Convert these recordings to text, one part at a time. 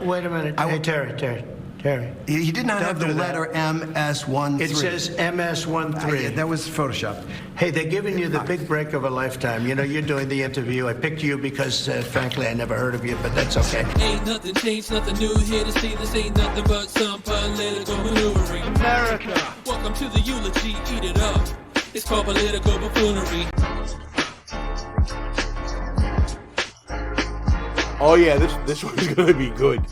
Wait a minute. Hey, Terry. He did not have the do that. letter MS13. It says MS13. Yeah, that was photoshopped. Hey, they're giving you the big break of a lifetime. You know, you're doing the interview. I picked you because, frankly, I never heard of you, but that's okay. Ain't nothing changed, nothing new here to see. This ain't nothing but some political maneuvering. America. Welcome to the eulogy, eat it up. It's called political buffoonery. Oh yeah, this one's gonna be good.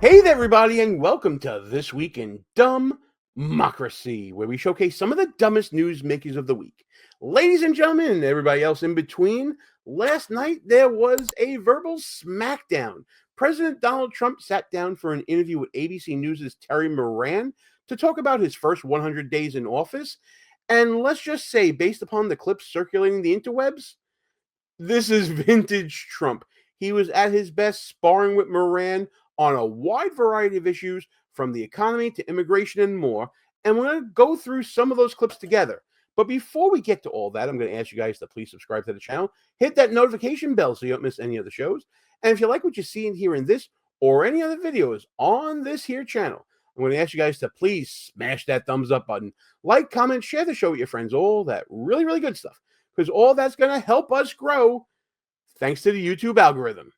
Hey there, everybody, and welcome to This Week in DUMBmocracy, where we showcase some of the dumbest news makers of the week. Ladies and gentlemen, and everybody else in between, last night there was a verbal smackdown. President Donald Trump sat down for an interview with ABC News' Terry Moran to talk about his first 100 days in office. And let's just say, based upon the clips circulating the interwebs, this is vintage Trump. He was at his best sparring with Moran on a wide variety of issues, from the economy to immigration and more. And we're going to go through some of those clips together. But before we get to all that, I'm going to ask you guys to please subscribe to the channel. Hit that notification bell so you don't miss any of the shows. And if you like what you see and hear in this or any other videos on this here channel, I'm going to ask you guys to please smash that thumbs up button. Like, comment, share the show with your friends. All that really, really good stuff. Because all that's going to help us grow thanks to the YouTube algorithm.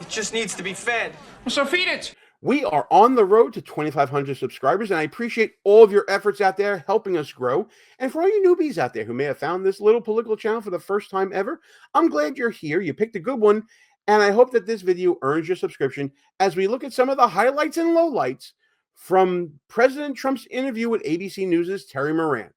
It just needs to be fed. So feed it. We are on the road to 2,500 subscribers, and I appreciate all of your efforts out there helping us grow. And for all you newbies out there who may have found this little political channel for the first time ever, I'm glad you're here. You picked a good one, and I hope that this video earns your subscription as we look at some of the highlights and lowlights from President Trump's interview with ABC News' Terry Moran.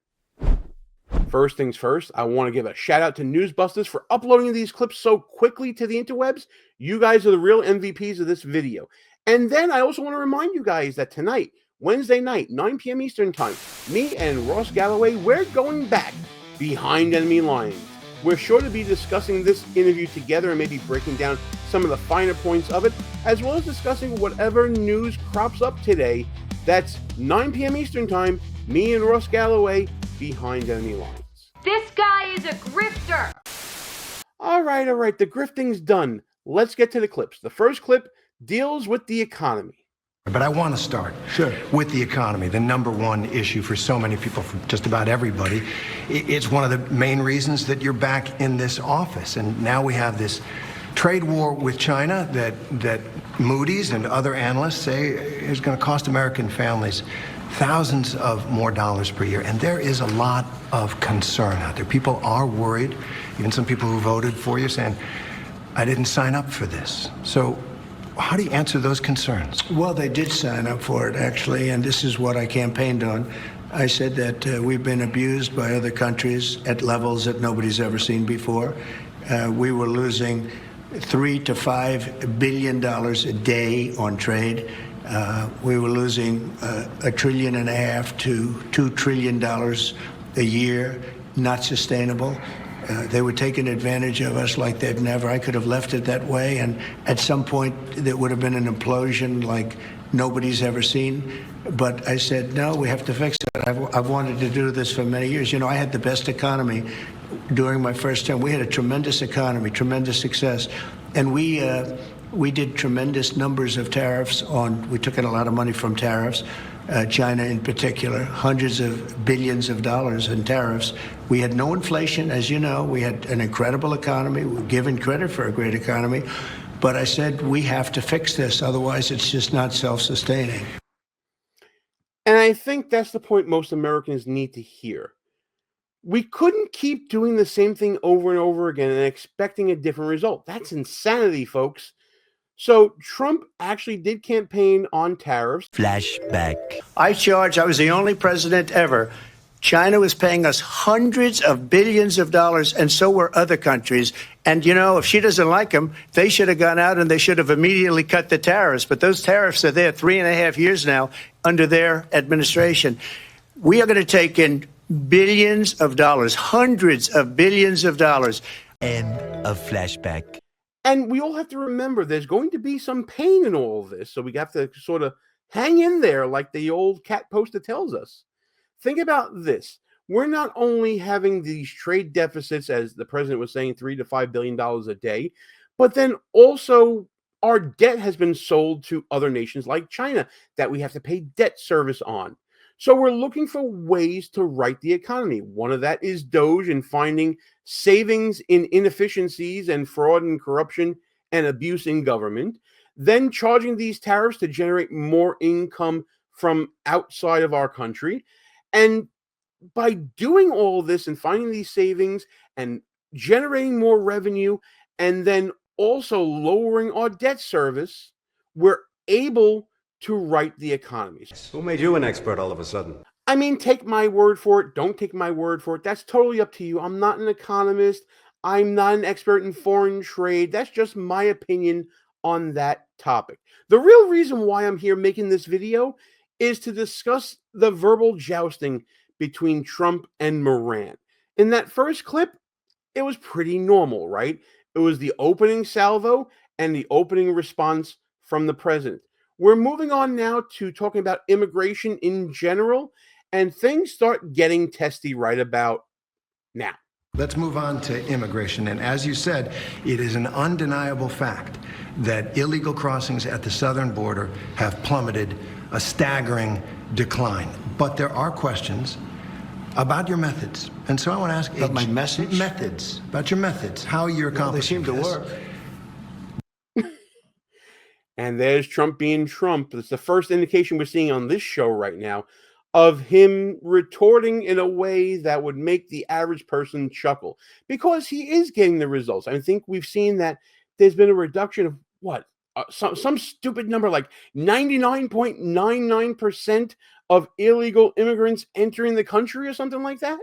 First things first, I want to give a shout out to Newsbusters for uploading these clips so quickly to the interwebs. You guys are the real MVPs of this video. And then I also want to remind you guys that tonight, Wednesday night, 9 p.m. Eastern Time, me and Ross Galloway, we're going back behind enemy lines. We're sure to be discussing this interview together and maybe breaking down some of the finer points of it, as well as discussing whatever news crops up today. That's 9 p.m. Eastern Time, me and Ross Galloway, behind enemy lines. This guy is a grifter. All right. The grifting's done. Let's get to the clips. The first clip deals with the economy. But I want to start with the economy, the number one issue for so many people, for just about everybody. It's one of the main reasons that you're back in this office. And now we have this trade war with China that Moody's and other analysts say is going to cost American families thousands of more dollars per year. And there is a lot of concern out there. People are worried, even some people who voted for you saying, I didn't sign up for this. So how do you answer those concerns? Well, they did sign up for it, actually, and this is what I campaigned on. I said that we've been abused by other countries at levels that nobody's ever seen before. We were losing $3 to $5 billion a day on trade. We were losing $1.5 trillion to $2 trillion a year, not sustainable. They were taking advantage of us like they've never. I could have left it that way, and at some point there would have been an implosion like nobody's ever seen. But I said, no, we have to fix it. I've wanted to do this for many years. You know, I had the best economy during my first term. We had a tremendous economy, tremendous success, and we did tremendous numbers of tariffs we took in a lot of money from tariffs, China in particular, hundreds of billions of dollars in tariffs. We had no inflation, as you know. We had an incredible economy. We're given credit for a great economy. But I said, we have to fix this. Otherwise, it's just not self-sustaining. And I think that's the point most Americans need to hear. We couldn't keep doing the same thing over and over again and expecting a different result. That's insanity, folks. So Trump actually did campaign on tariffs. Flashback. I was the only president ever. China was paying us hundreds of billions of dollars, and so were other countries. And, you know, if she doesn't like them, they should have gone out and they should have immediately cut the tariffs. But those tariffs are there 3.5 years now under their administration. We are going to take in billions of dollars, hundreds of billions of dollars. End of flashback. And we all have to remember there's going to be some pain in all of this. So we have to sort of hang in there like the old cat poster tells us. Think about this. We're not only having these trade deficits, as the president was saying, $3 to $5 billion a day, but then also our debt has been sold to other nations like China that we have to pay debt service on. So we're looking for ways to right the economy. One of that is Doge and finding savings in inefficiencies and fraud and corruption and abuse in government, then charging these tariffs to generate more income from outside of our country. And by doing all this and finding these savings and generating more revenue and then also lowering our debt service, we're able to right the economy. Who made you an expert all of a sudden? I mean, take my word for it. Don't take my word for it. That's totally up to you. I'm not an economist. I'm not an expert in foreign trade. That's just my opinion on that topic. The real reason why I'm here making this video is to discuss the verbal jousting between Trump and Moran. In that first clip, it was pretty normal, right? It was the opening salvo and the opening response from the president. We're moving on now to talking about immigration in general, and things start getting testy right about now. Let's move on to immigration. And as you said, it is an undeniable fact that illegal crossings at the southern border have plummeted, a staggering decline. But there are questions about your methods. And so I want to ask About my message? methods, about your methods, how you're accomplishing They seem to this. work. And there's Trump being Trump. It's the first indication we're seeing on this show right now of him retorting in a way that would make the average person chuckle because he is getting the results. I think we've seen that there's been a reduction of what? Some stupid number like 99.99% of illegal immigrants entering the country or something like that.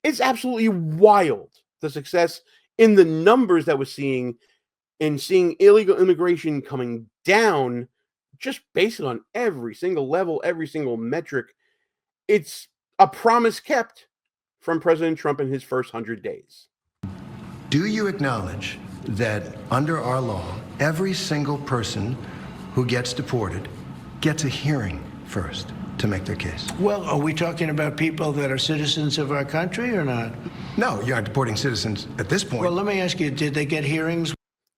It's absolutely wild, the success in the numbers that we're seeing and seeing illegal immigration coming down just based on every single level, every single metric. It's a promise kept from President Trump in his first 100 days. Do you acknowledge that under our law, every single person who gets deported gets a hearing first to make their case? Well, are we talking about people that are citizens of our country or not? No, you aren't deporting citizens at this point. Well, let me ask you, did they get hearings?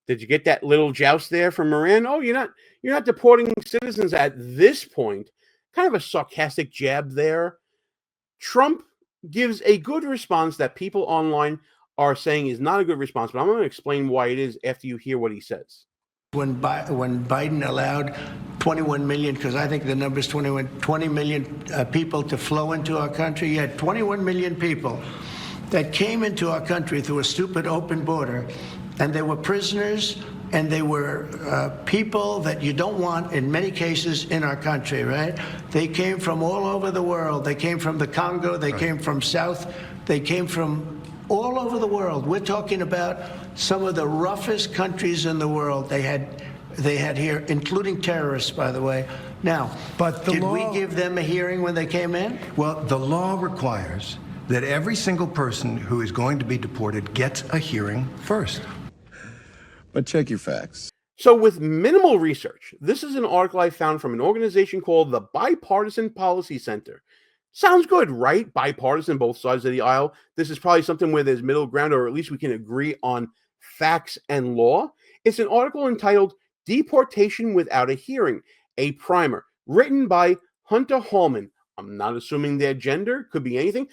Did you get that little joust there from Moran? Oh, you're not deporting citizens at this point. Kind of a sarcastic jab there. Trump gives a good response that people online are saying is not a good response, but I'm going to explain why it is after you hear what he says. When Biden allowed 21 million, because I think the number is 20 million people to flow into our country, you had 21 million people that came into our country through a stupid open border, and they were prisoners, and they were people that you don't want in many cases in our country, right? They came from all over the world. They came from the Congo. They came from South. They came from all over the world. We're talking about some of the roughest countries in the world they had here, including terrorists, by the way. Now, but did we give them a hearing when they came in? Well, the law requires that every single person who is going to be deported gets a hearing first. But check your facts. So with minimal research, this is an article I found from an organization called the Bipartisan Policy Center. Sounds good, right? Bipartisan, both sides of the aisle. This is probably something where there's middle ground, or at least we can agree on facts and law. It's an article entitled Deportation Without a Hearing, a primer, written by Hunter Hallman. I'm not assuming their gender, could be anything.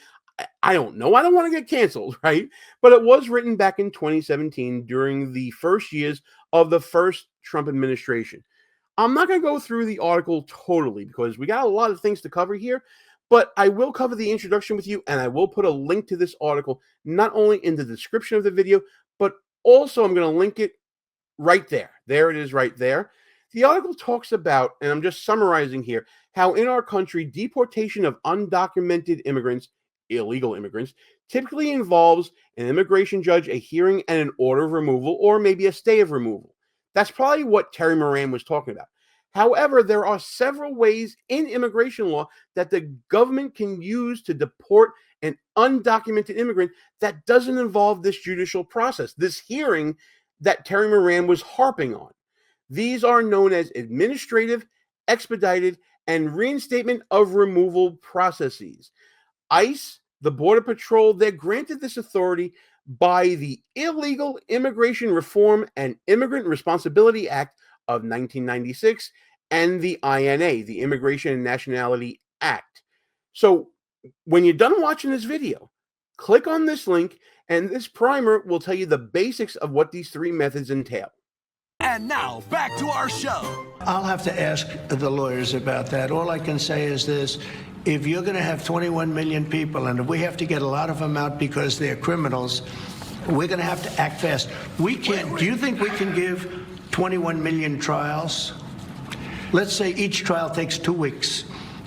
I don't know. I don't want to get canceled, right? But it was written back in 2017 during the first years of the first Trump administration. I'm not going to go through the article totally because we got a lot of things to cover here, but I will cover the introduction with you, and I will put a link to this article not only in the description of the video, but also I'm going to link it right there. There it is right there. The article talks about, and I'm just summarizing here, how in our country, deportation of undocumented immigrants, illegal immigrants, typically involves an immigration judge, a hearing, and an order of removal, or maybe a stay of removal. That's probably what Terry Moran was talking about. However, there are several ways in immigration law that the government can use to deport an undocumented immigrant that doesn't involve this judicial process, this hearing that Terry Moran was harping on. These are known as administrative, expedited, and reinstatement of removal processes. ICE, the Border Patrol, they're granted this authority by the Illegal Immigration Reform and Immigrant Responsibility Act of 1996 and the INA, the Immigration and Nationality Act. So when you're done watching this video, click on this link, and this primer will tell you the basics of what these three methods entail. And now, back to our show. I'll have to ask the lawyers about that. All I can say is this. If you're going to have 21 million people, and if we have to get a lot of them out because they're criminals, we're going to have to act fast. We can't. Do you think we can give 21 million trials? Let's say each trial takes 2 weeks.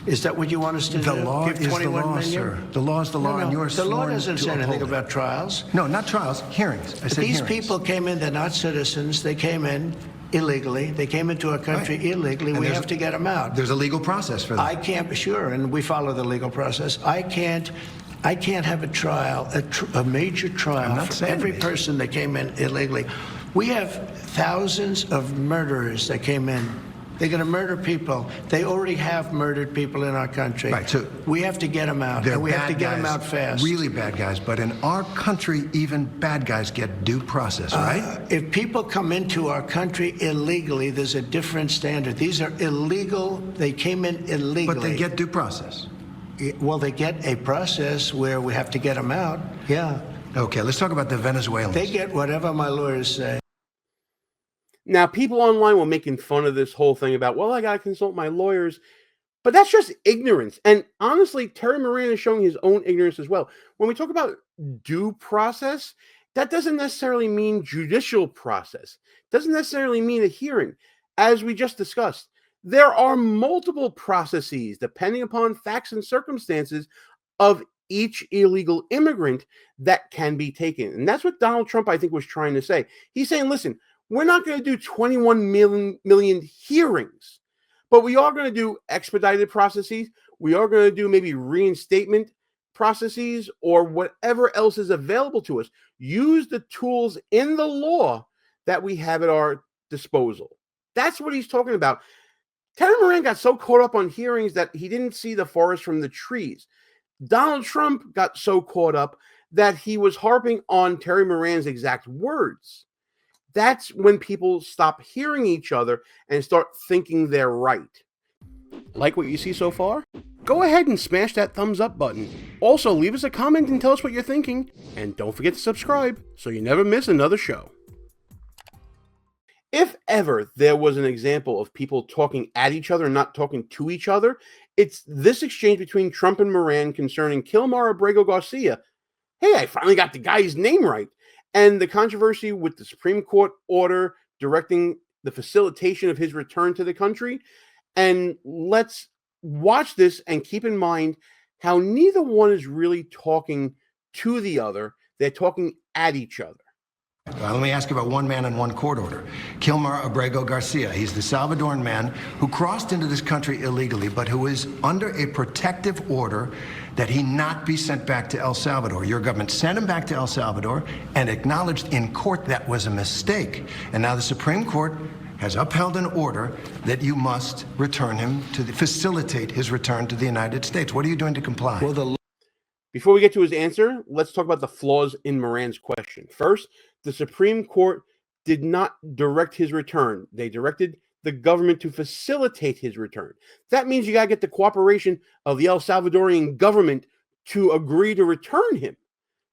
Is that what you want us to do? The law give is the law, million? sir. The law is the law, and you're the law sworn doesn't to say anything uphold it. about trials. No, not trials, hearings. I said These hearings. people came in, they're not citizens. They came in illegally. They came into our country illegally. And we have to get them out. There's a legal process for that. I can't, sure, and we follow the legal process. I can't have a trial, a major trial for every person that came in illegally. We have thousands of murderers that came in. They're going to murder people. They already have murdered people in our country. Right, so we have to get them out, and we have to get them out fast. Really bad guys, but in our country, even bad guys get due process, right? If people come into our country illegally, there's a different standard. These are illegal. They came in illegally. But they get due process. Well, they get a process where we have to get them out. Yeah. Okay, let's talk about the Venezuelans. They get whatever my lawyers say. Now, people online were making fun of this whole thing about, well, I got to consult my lawyers. But that's just ignorance. And honestly, Terry Moran is showing his own ignorance as well. When we talk about due process, that doesn't necessarily mean judicial process. Doesn't necessarily mean a hearing. As we just discussed, there are multiple processes depending upon facts and circumstances of each illegal immigrant that can be taken. And that's what Donald Trump, I think, was trying to say. He's saying, listen, we're not going to do 21 million hearings, but we are going to do expedited processes. We are going to do maybe reinstatement processes or whatever else is available to us. Use the tools in the law that we have at our disposal. That's what he's talking about. Terry Moran got so caught up on hearings that he didn't see the forest from the trees. Donald Trump got so caught up that he was harping on Terry Moran's exact words. That's when people stop hearing each other and start thinking they're right. Like what you see so far? Go ahead and smash that thumbs up button. Also, leave us a comment and tell us what you're thinking. And don't forget to subscribe so you never miss another show. If ever there was an example of people talking at each other and not talking to each other, it's this exchange between Trump and Moran concerning Kilmar Abrego Garcia. Hey, I finally got the guy's name right. And the controversy with the Supreme Court order directing the facilitation of his return to the country. And let's watch this and keep in mind how neither one is really talking to the other. They're talking at each other. Let me ask you about one man and one court order. Kilmar Abrego Garcia. He's the Salvadoran man who crossed into this country illegally, but who is under a protective order that he not be sent back to El Salvador. Your government sent him back to El Salvador and acknowledged in court that was a mistake. And now the Supreme Court has upheld an order that you must return him to facilitate his return to the United States. What are you doing to comply? Well, before we get to his answer, let's talk about the flaws in Moran's question. First, the Supreme Court did not direct his return. They directed the government to facilitate his return. That means you got to get the cooperation of the El Salvadorian government to agree to return him.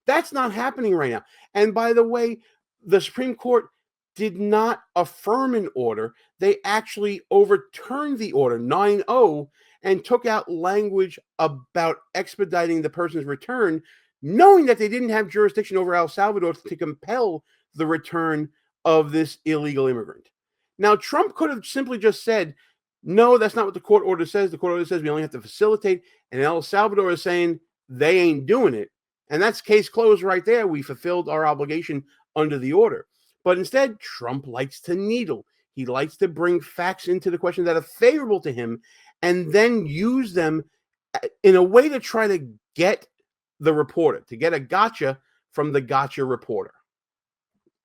That's not happening right now. And by the way, the Supreme Court did not affirm an order. They actually overturned the order 9-0 and took out language about expediting the person's return, knowing that they didn't have jurisdiction over El Salvador to compel the return of this illegal immigrant. Now, Trump could have simply just said, no, that's not what the court order says. The court order says we only have to facilitate, and El Salvador is saying they ain't doing it. And that's case closed right there. We fulfilled our obligation under the order. But instead, Trump likes to needle. He likes to bring facts into the question that are favorable to him and then use them in a way to try to get the reporter, to get a gotcha from the gotcha reporter.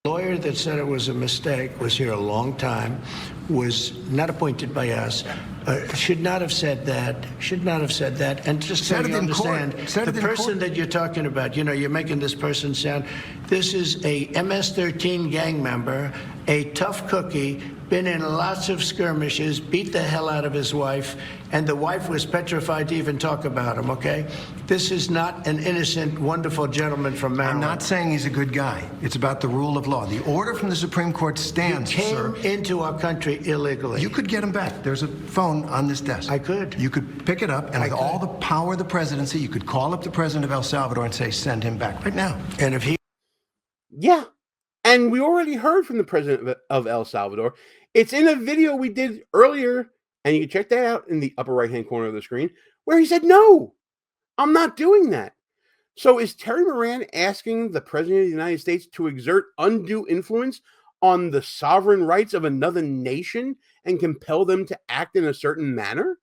The lawyer that said it was a mistake was here a long time, was not appointed by us, should not have said that, And just so you understand, the person that you're talking about, you're making this person sound, this is a MS-13 gang member, a tough cookie, been in lots of skirmishes, beat the hell out of his wife, and the wife was petrified to even talk about him, okay? This is not an innocent, wonderful gentleman from Maryland. I'm not saying he's a good guy. It's about the rule of law. The order from the Supreme Court stands, he came sir. into our country illegally. You could get him back. There's a phone on this desk. I could. You could pick it up, and with all the power of the presidency, you could call up the president of El Salvador and say, send him back right now. And if he... Yeah. And we already heard from the president of El Salvador. It's in a video we did earlier, and you can check that out in the upper right-hand corner of the screen, where he said, no, I'm not doing that. So is Terry Moran asking the president of the United States to exert undue influence on the sovereign rights of another nation and compel them to act in a certain manner?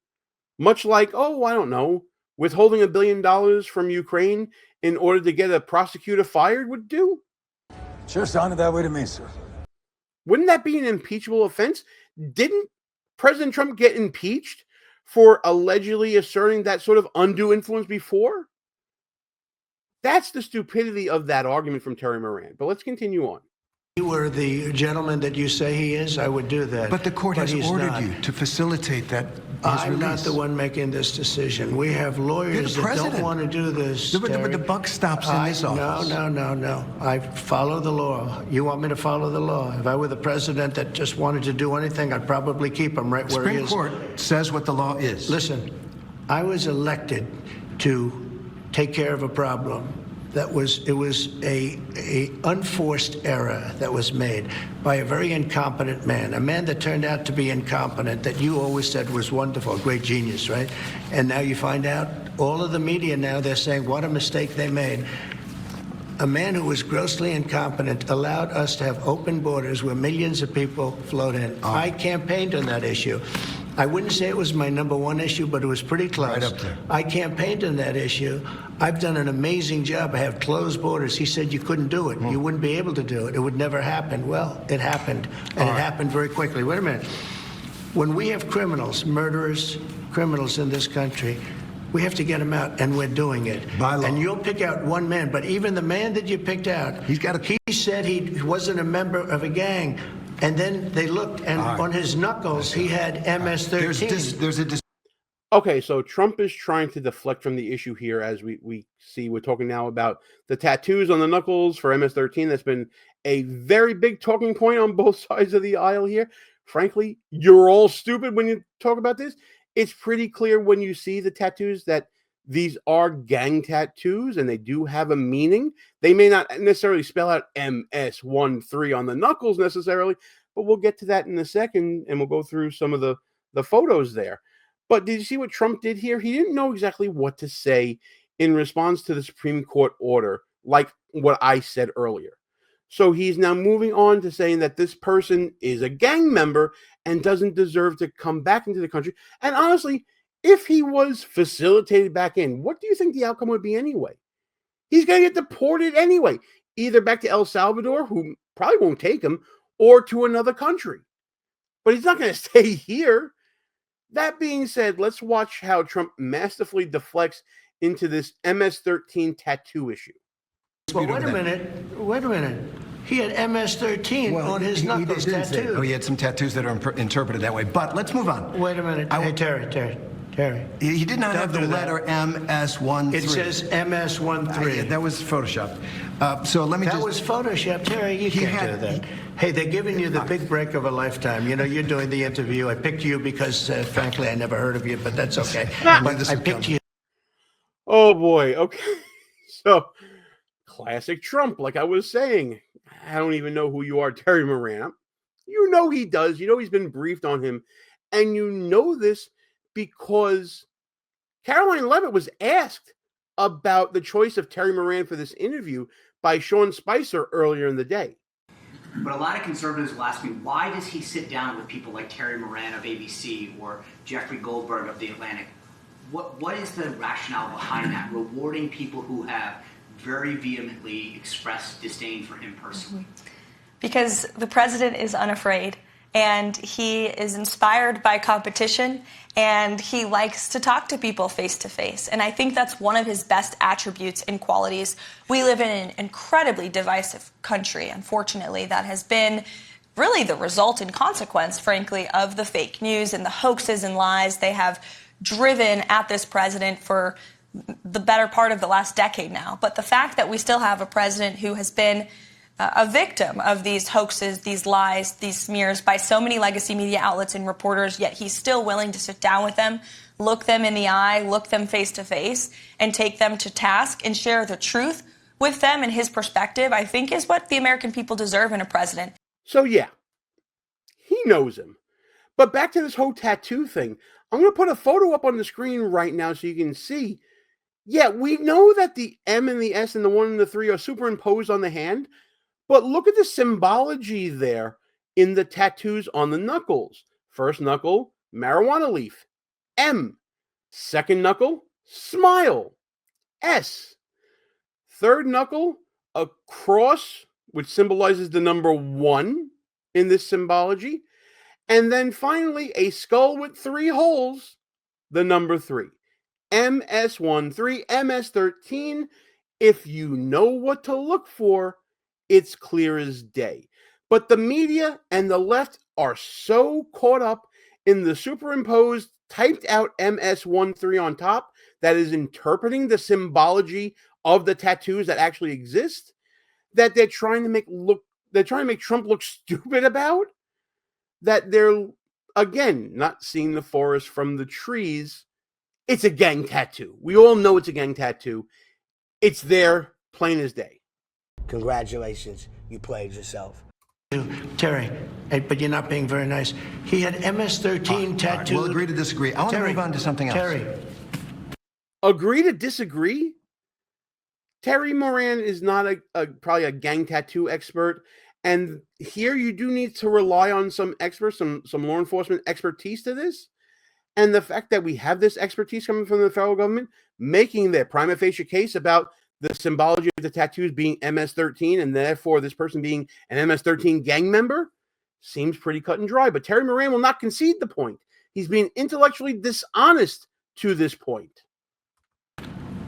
Much like, oh, I don't know, withholding $1 billion from Ukraine in order to get a prosecutor fired would do? Sure sounded that way to me, sir. Wouldn't that be an impeachable offense? Didn't President Trump get impeached for allegedly asserting that sort of undue influence before? That's the stupidity of that argument from Terry Moran. But let's continue on. If he were the gentleman that you say he is, I would do that. But the court has he's ordered not. you to facilitate that. I'm not the one making this decision. We have lawyers that don't want to do this. But the buck stops in this office. No. I follow the law. You want me to follow the law? If I were the president that just wanted to do anything, I'd probably keep him right where he is. Supreme Court says what the law is. Listen, I was elected to take care of a problem. It was a unforced error that was made by a very incompetent man, a man that turned out to be incompetent, that you always said was wonderful, great genius, right? And now you find out, all of the media now, they're saying what a mistake they made. A man who was grossly incompetent allowed us to have open borders where millions of people flowed in. I campaigned on that issue. I wouldn't say it was my number one issue, but it was pretty close. Right up there. I campaigned on that issue. I've done an amazing job. I have closed borders. He said you couldn't do it. You wouldn't be able to do it. It would never happen. Well, it happened, and it happened very quickly. Wait a minute. When we have criminals, murderers, criminals in this country, we have to get them out, and we're doing it. By law. And you'll pick out one man, but even the man that you picked out, he said he wasn't a member of a gang. And then they looked, and on his knuckles, he had MS-13. Okay, so Trump is trying to deflect from the issue here, as we see. We're talking now about the tattoos on the knuckles for MS-13. That's been a very big talking point on both sides of the aisle here. Frankly, you're all stupid when you talk about this. It's pretty clear when you see the tattoos that these are gang tattoos, and they do have a meaning. They may not necessarily spell out MS-13 on the knuckles necessarily, but we'll get to that in a second, and we'll go through some of the photos there. But did you see what Trump did here? He didn't know exactly what to say in response to the Supreme Court order, like what I said earlier. So he's now moving on to saying that this person is a gang member and doesn't deserve to come back into the country. And honestly, if he was facilitated back in, what do you think the outcome would be anyway? He's going to get deported anyway, either back to El Salvador, who probably won't take him, or to another country. But he's not going to stay here. That being said, let's watch how Trump masterfully deflects into this MS-13 tattoo issue. But wait a minute. He had MS-13 on his knuckles tattooed. Oh, he had some tattoos that are interpreted that way. But let's move on. Wait a minute. Hey, Terry. He did not have the letter MS-13. It says MS-13. That was photoshopped. That was photoshopped, Terry. You can't do that. Hey, they're giving you the big break of a lifetime. You know, you're doing the interview. I picked you because, frankly, I never heard of you, but that's okay. I picked you. Oh, boy. Okay. So, classic Trump, like I was saying. I don't even know who you are, Terry Moran. You know he does. You know he's been briefed on him. And you know this because Caroline Leavitt was asked about the choice of Terry Moran for this interview by Sean Spicer earlier in the day. But a lot of conservatives will ask me, why does he sit down with people like Terry Moran of ABC or Jeffrey Goldberg of The Atlantic? What is the rationale behind that, rewarding people who have very vehemently expressed disdain for him personally? Because the president is unafraid, and he is inspired by competition, and he likes to talk to people face to face. And I think that's one of his best attributes and qualities. We live in an incredibly divisive country, unfortunately, that has been really the result and consequence, frankly, of the fake news and the hoaxes and lies they have driven at this president for the better part of the last decade now. But the fact that we still have a president who has been a victim of these hoaxes, these lies, these smears by so many legacy media outlets and reporters, yet he's still willing to sit down with them, look them in the eye, look them face to face, and take them to task and share the truth with them and his perspective, I think is what the American people deserve in a president. So yeah, he knows him. But back to this whole tattoo thing. I'm going to put a photo up on the screen right now so you can see. Yeah, we know that the M and the S and the 1 and the 3 are superimposed on the hand, but look at the symbology there in the tattoos on the knuckles. First knuckle, marijuana leaf. M. Second knuckle, smile. S. Third knuckle, a cross, which symbolizes the number 1 in this symbology. And then finally, a skull with 3 holes, the number 3. MS13, MS13. If you know what to look for, it's clear as day. But the media and the left are so caught up in the superimposed, typed out MS13 on top that is interpreting the symbology of the tattoos that actually exist, that they're trying to make Trump look stupid about, that they're, again, not seeing the forest from the trees. It's a gang tattoo. We all know it's a gang tattoo. It's there, plain as day. Congratulations, you played yourself. Terry, but you're not being very nice. He had MS-13 tattooed. We'll agree to disagree. I want to move on to something else. Terry. Agree to disagree? Terry Moran is not probably a gang tattoo expert. And here you do need to rely on some experts, some law enforcement expertise to this. And the fact that we have this expertise coming from the federal government, making their prima facie case about the symbology of the tattoos being MS-13 and therefore this person being an MS-13 gang member, seems pretty cut and dry. But Terry Moran will not concede the point. He's being intellectually dishonest to this point.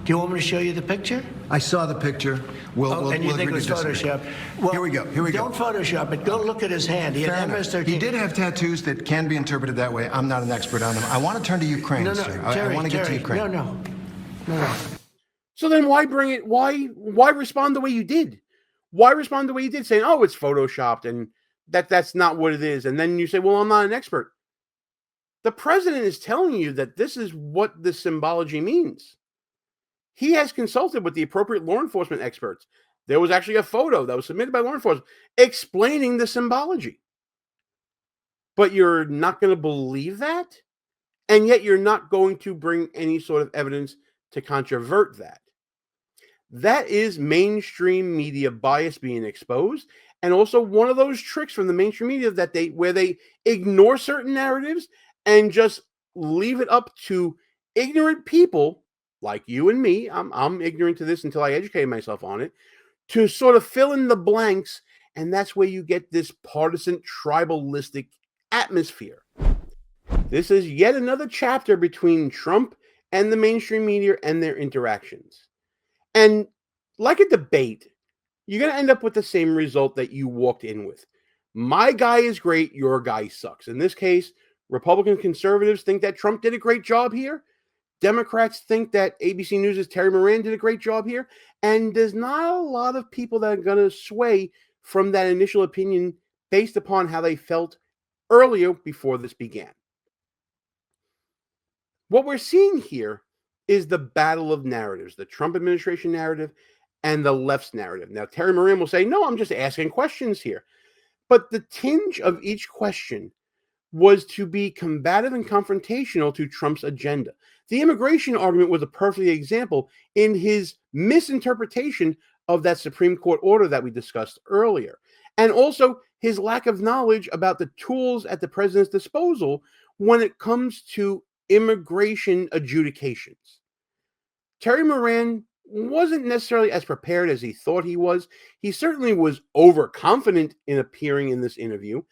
Do you want me to show you the picture? I saw the picture. And you think it was Photoshop? Well, here we go. Don't Photoshop it. Go look at his hand. He had MS-13. He did have tattoos that can be interpreted that way. I'm not an expert on them. I want to turn to Ukraine, sir. Terry, I want to get to Ukraine. No. So then why bring it? Why respond the way you did? Why respond the way you did, saying, oh, it's Photoshopped and that's not what it is. And then you say, well, I'm not an expert. The president is telling you that this is what the symbology means. He has consulted with the appropriate law enforcement experts. There was actually a photo that was submitted by law enforcement explaining the symbology. But you're not going to believe that? And yet you're not going to bring any sort of evidence to controvert that. That is mainstream media bias being exposed, and also one of those tricks from the mainstream media that where they ignore certain narratives and just leave it up to ignorant people like you and me. I'm ignorant to this until I educate myself on it, to sort of fill in the blanks, and that's where you get this partisan, tribalistic atmosphere. This is yet another chapter between Trump and the mainstream media and their interactions. And like a debate, you're going to end up with the same result that you walked in with. My guy is great, your guy sucks. In this case, Republican conservatives think that Trump did a great job here. Democrats think that ABC News' Terry Moran did a great job here. And there's not a lot of people that are going to sway from that initial opinion based upon how they felt earlier before this began. What we're seeing here is the battle of narratives, the Trump administration narrative and the left's narrative. Now, Terry Moran will say, no, I'm just asking questions here. But the tinge of each question was to be combative and confrontational to Trump's agenda. The immigration argument was a perfect example in his misinterpretation of that Supreme Court order that we discussed earlier. And also his lack of knowledge about the tools at the president's disposal when it comes to immigration adjudications. Terry Moran wasn't necessarily as prepared as he thought he was. He certainly was overconfident in appearing in this interview,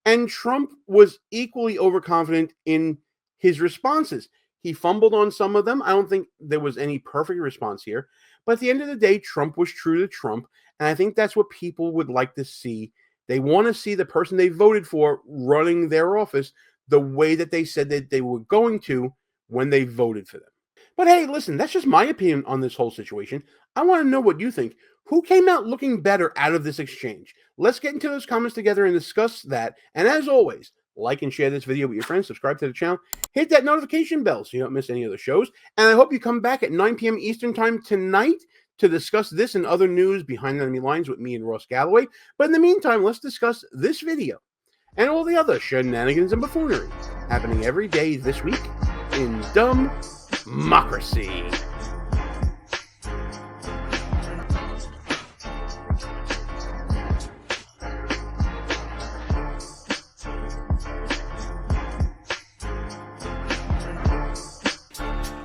and Trump was equally overconfident in his responses. He fumbled on some of them. I don't think there was any perfect response here, but at the end of the day, Trump was true to Trump, and I think that's what people would like to see They want to see the person they voted for running their office the way that they said that they were going to when they voted for them. But hey, listen, that's just my opinion on this whole situation. I want to know what you think. Who came out looking better out of this exchange? Let's get into those comments together and discuss that. And as always, like and share this video with your friends, subscribe to the channel, hit that notification bell so you don't miss any of the shows. And I hope you come back at 9 p.m. Eastern Time tonight to discuss this and other news behind enemy lines with me and Ross Galloway. But in the meantime, let's discuss this video and all the other shenanigans and buffoonery happening every day this week in DUMBmocracy.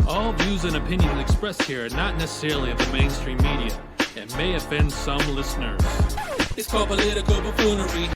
All views and opinions expressed here are not necessarily of the mainstream media and may offend some listeners. It's called political buffoonery.